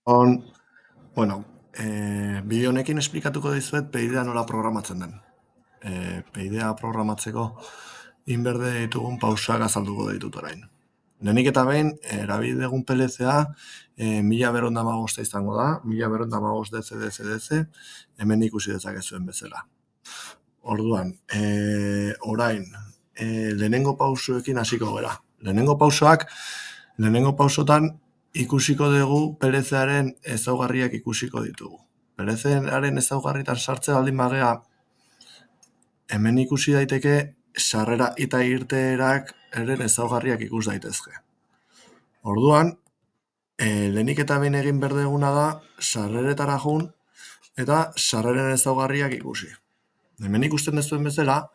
On, bueno, bideo honekin esplikatuko dizuet PIDea nola programatzen den. PIDea programatzeko inberde ditugun pausak azalduko ditut orain. Lehenik eta behin, erabili dugun PLC-a 1055 izango da, 1055 DC, hemen ikusi dezakezuen bezala. Orduan, orain, lehenengo pausuekin hasiko gara. Lehenengo pausotan ikusiko dugu PLC-aren ezaugarriak ikusiko ditugu. PLC-aren ezaugarritan sartze baldin bagea, hemen ikusi daiteke sarrera eta irteerak eren ezaugarriak ikus daitezke. Orduan, lehenik eta behin egin berdeguna da sarreretara jun eta sarreren ezaugarriak ikusi. Hemen ikusten dezuen bezala,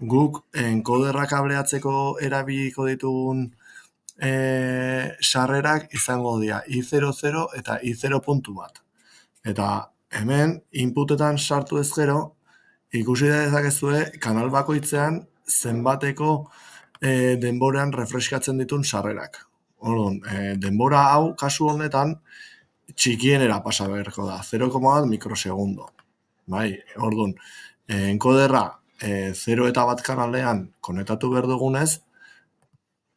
guk enkoderra kableatzeko erabiliko ditugun sarrerak izango dira I00 eta I0.1. Eta hemen inputetan sartu ezkero, ikusi dezakezue kanal bakoitzean zenbateko denboran refreskatzen ditun sarrerak. Orduan, denbora hau kasu honetan txikienera pasa beharko da, 0,1 mikrosegundo. Bai, orduan, enkoderra 0 eta 1 kanalean konektatu behar dugunez,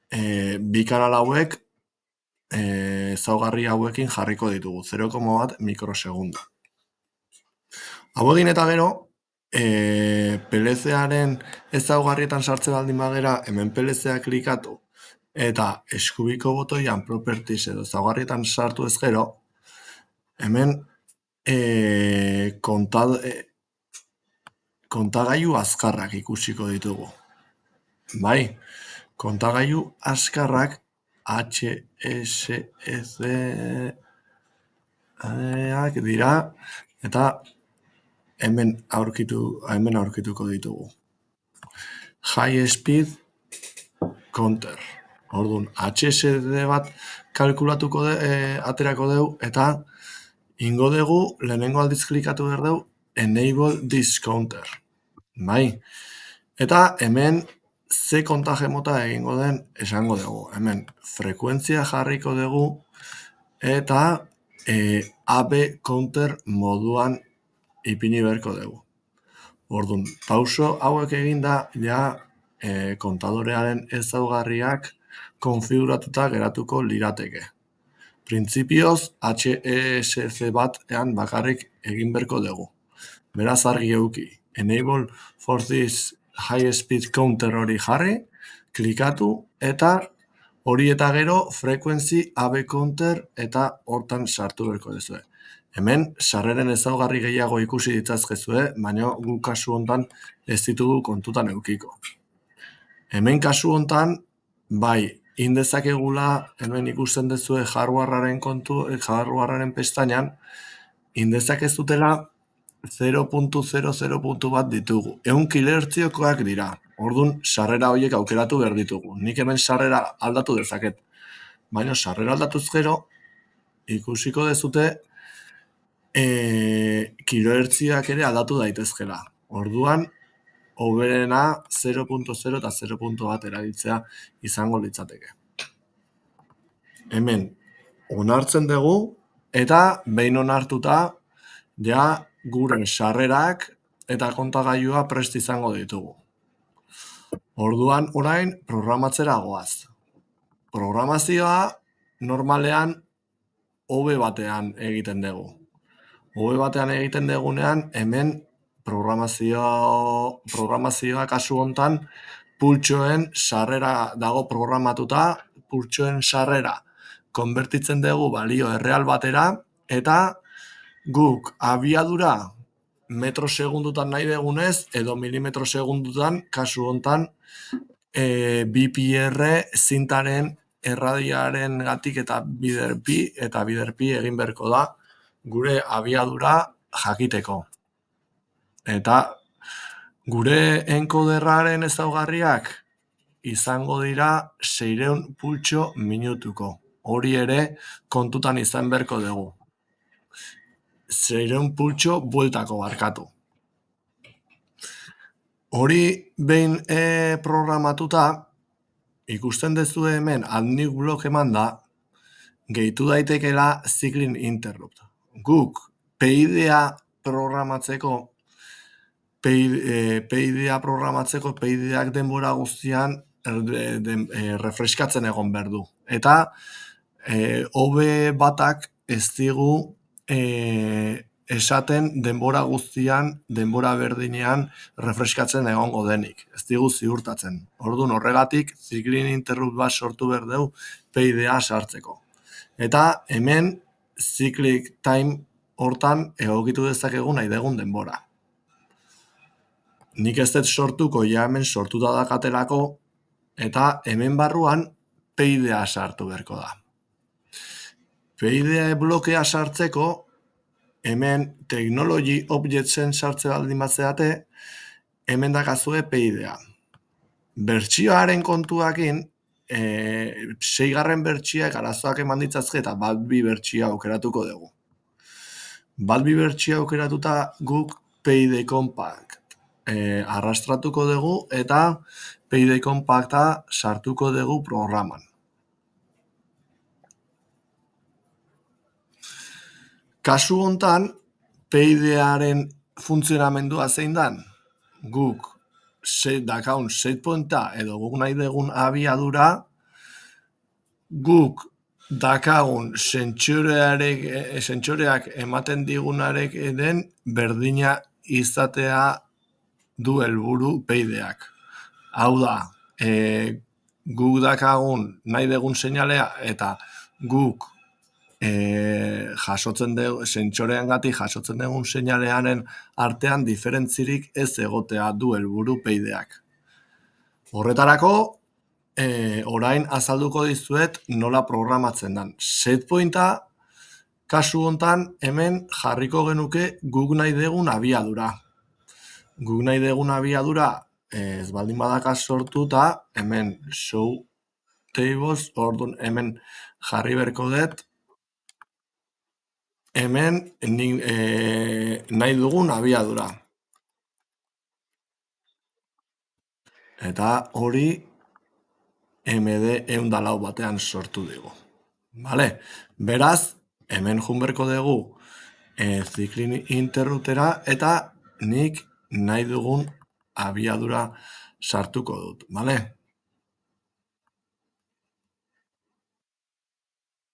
bi kanal hauek ezaugarri hauekin jarriko ditugu, 0,1 mikrosegundo. Hau egin eta gero, PLC-aren ezaugarrietan sartzen baldin bagera, hemen PLC-a klikatu eta eskubiko botoian properties edo ezaugarrietan sartu ez gero, hemen kontagailu azkarrak ikusiko ditugu. Bai, kontagailu azkarrak HSEC dira eta hemen aurkituko ditugu. High Speed Counter. Orduan, HSD bat kalkulatuko aterako dugu eta ingo dugu, lehenengo aldiz klikatu behar dugu, Enable this counter. Bai. Eta hemen ze kontaje mota egingo den esango dugu. Hemen frekuentzia jarriko dugu eta AB counter moduan ipini beharko dugu. Orduan, pauso hauek eginda ja kontadorearen ezaugarriak konfiguratuta geratuko lirateke. Printzipioz, HESC batean bakarrik egin beharko dugu. Beraz argi eduki. Enable for this high speed counter hori jarri, klikatu eta hori eta gero frequency AB counter eta hortan sartu beharko duzue. Hemen sarreren ezaugarri gehiago ikusi ditzazkezue, baina gu kasu hontan ez ditugu kontutan edukiko. Hemen kasu hontan, bai, indezakegula hemen ikusten duzue hardwarearen pestainan, indezak ez dutela 0.00 bat ditugu. 100 kilohertziokoak dira. Orduan, sarrera horiek aukeratu behar ditugu. Nik hemen sarrera aldatu dezaket. Baina sarrera aldatuz gero, ikusiko dezute kilohertzioak ere aldatu daitezkela. Orduan, hoberena 0.0 eta 0.1 erabiltzea izango litzateke. Hemen, onartzen dugu, eta behin onartuta, ja gure sarrerak eta kontagailua prest izango ditugu. Orduan, orain, programatzera goaz. Programazioa normalean hobe batean egiten dugu. Hobe batean egiten dugunean, hemen programazioa kasu hontan pultsoen sarrera dago programatuta, pultsoen sarrera konbertitzen dugu balio erreal batera, eta guk abiadura metro segundutan nahi degunez, edo milimetro segundutan, kasu hontan, BPR zintaren erradiaren gatik eta biderpi egin beharko da gure abiadura jakiteko. Eta gure enkoderraren ezaugarriak izango dira 600 pultso minutuko. Hori ere kontutan izan beharko dugu. 600 pultso bueltako barkatu. Hori behin programatuta, ikusten duzu hemen adnik blok eman da, gehitu daitekela cycling interrupt. Guk PID-a programatzeko, PID-ak denbora guztian refreskatzen egon behar du. Eta OB batak ez digu esaten denbora guztian, denbora berdinean refreskatzen egongo denik. Ez digu ziurtatzen. Orduan horregatik, cycling interrupt bat sortu behar dugu PID-a sartzeko. Eta hemen cyclic time hortan egokitu dezakegu nahi dugun denbora. Nik ez dut sortuko, ja hemen sortuta dakatelako, eta hemen barruan PID-a sartu beharko da. PID blokea sartzeko, hemen Technology Objectsen sartze baldin batzeate, hemen dakazue PID-a. Bertsioaren kontuakin, 6. bertsioak arazoak eman ditzazke eta bat bi bertsioa aukeratuko dugu. Bat bi bertsioa aukeratuta guk PID Compact arrastratuko dugu eta PID Compacta sartuko dugu programan. Kasu hontan, PID-aren funtzionamendua zein dan, guk dakaun setpointa edo guk nahi dugun abiadura, guk dakagun sentsoreak ematen digunarek den berdina izatea du helburu PID-ak. Hau da, guk dakagun nahi dugun seinalea eta guk jasotzen dugu, sentsoreangatik jasotzen dugun seinalearen artean diferentzirik ez egotea du helburu PID-ak. Horretarako, orain azalduko dizuet nola programatzen dan. Setpointa, kasu hontan, hemen jarriko genuke guk nahi dugun abiadura. Guk nahi dugun abiadura ez baldin badaka sortuta, hemen show tables, orduan hemen jarri berko dut, hemen nahi dugun abiadura. Eta hori MD 104 batean sortu dugu. Vale? Beraz, hemen junberko dugu cycling interruptera eta nik nahi dugun abiadura sartuko dut. Vale?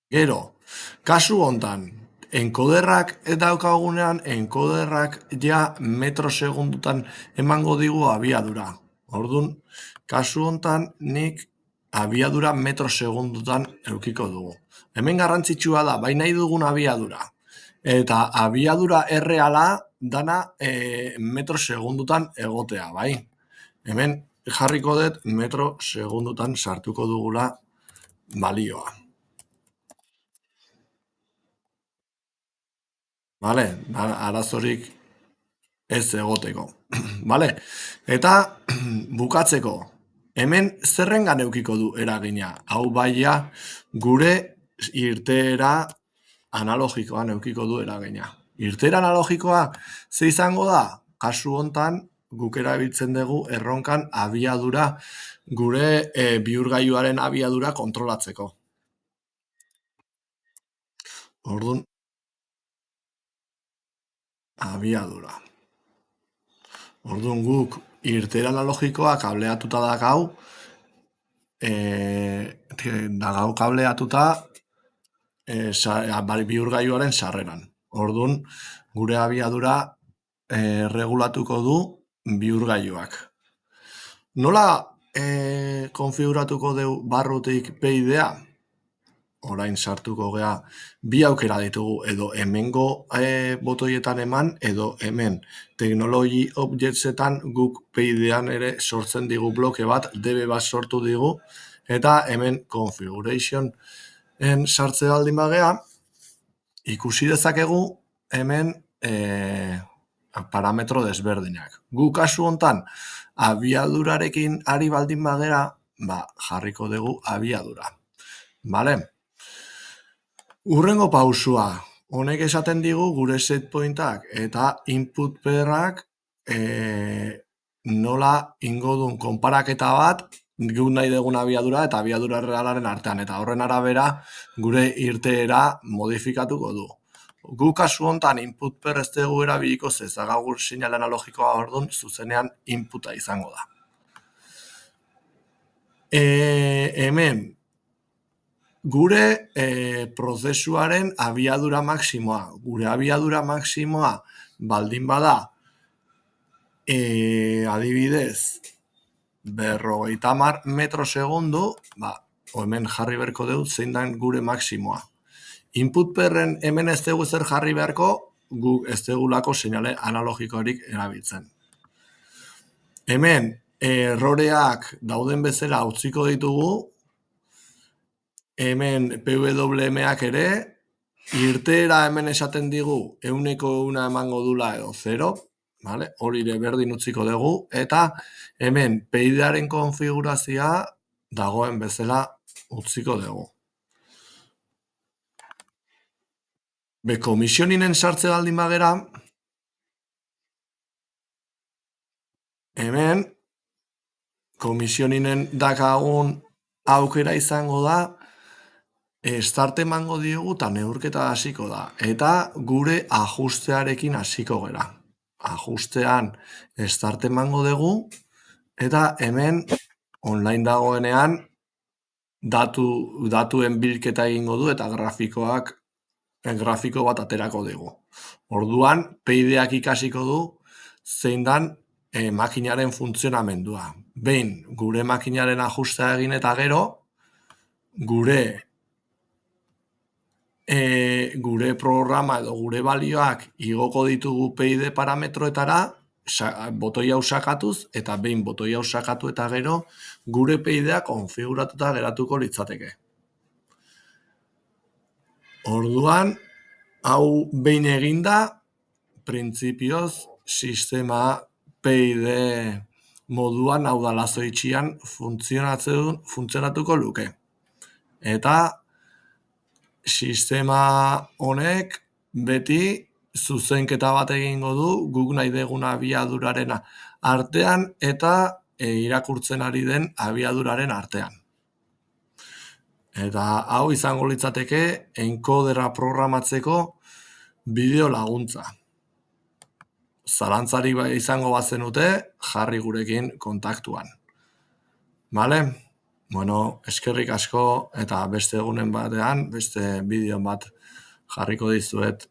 Gero, kasu hontan, enkoderrak daukagunean, enkoderrak ja metro segundutan emango digu abiadura. Orduan, kasu hontan nik abiadura metro segundutan eukiko dugu. Hemen garrantzitsua da, bai nahi dugun abiadura. Eta abiadura erreala dana metro segundutan egotea, bai? Hemen jarriko dut metro segundutan sartuko dugula balioa. Vale, arazorik ez egoteko. Vale? Eta bukatzeko, hemen zerrengan eukiko du eragina. Hau baia gure irteera analogikoan eukiko du eragina. Irteera analogikoa ze izango da? Kasu hontan guk erabiltzen dugu erronkan abiadura, gure bihurgailuaren abiadura kontrolatzeko. Orduan, abiadura. Orduan guk irteera analogikoa kableatuta dakau, dagau kableatuta bihurgailuaren sarreran. Orduan, gure abiadura regulatuko du bihurgailuak. Nola konfiguratuko du barrutik PID-a? Orain sartuko gea, bi aukera ditugu, edo hemengo botoietan eman, edo hemen Technology Objectsetan guk PID-an ere sortzen digu bloke bat, DB bat sortu digu, eta hemen Configuration sartze baldin bagea, ikusi dezakegu hemen parametro desberdinak. Gu kasu hontan abiadurarekin ari baldin bagera, jarriko dugu abiadura. Vale? Urrengo pausua, honek esaten digu gure setpointak eta input pairrak nola ingo duen konparaketa bat guk nahi dugun abiadura eta abiadura realaren artean, eta horren arabera gure irteera modifikatuko du. Gu kasu hontan input per ez dugu erabiliko zezagagur sinale analogikoa orduan zuzenean inputa izango da. Hemen gure prozesuaren abiadura maksimoa. Gure abiadura maksimoa baldin bada adibidez 50 metro segundu, hemen jarri beharko dugu zein den gure maksimoa. Input perren hemen ez dugu zer jarri beharko, guk ez dugulako seinale analogikorik erabiltzen. Hemen erroreak dauden bezala utziko ditugu, hemen PWM-ak ere, irteera hemen esaten digu 100% emango dula edo 0, vale? Hori ere berdin utziko dugu, eta hemen PID-aren konfigurazioa dagoen bezala utziko dugu. Komisioninen sartze baldin bagera, hemen komisioninen dakagun aukera izango da, start emango diogu eta neurketa hasiko da. Eta gure ajustearekin hasiko gera. Ajustean start emango dugu, eta hemen online dagoenean datuen bilketa egingo du eta grafiko bat aterako dugu. Orduan, PID-ak ikasiko du zein dan makinaren funtzionamendua. Behin, gure makinaren ajustea egin eta gero, gure programa edo gure balioak igoko ditugu PID parametroetara, botoi hau sakatuz, eta behin botoi hau sakatu eta gero, gure PID-a konfiguratuta geratuko litzateke. Orduan, hau behin eginda, printzipioz, sistema PID moduan, hau da lazo itxian, funtzionatuko luke. Eta sistema honek beti zuzenketa bat egingo du guk nahi degun abiaduraren artean eta irakurtzen ari den abiaduraren artean. Eta hau izango litzateke enkodera programatzeko bideo laguntza. Zalantzari izango bazenute jarri gurekin kontaktuan. Bale? Bueno, eskerrik asko eta beste egunen batean, beste bideon bat jarriko dizuet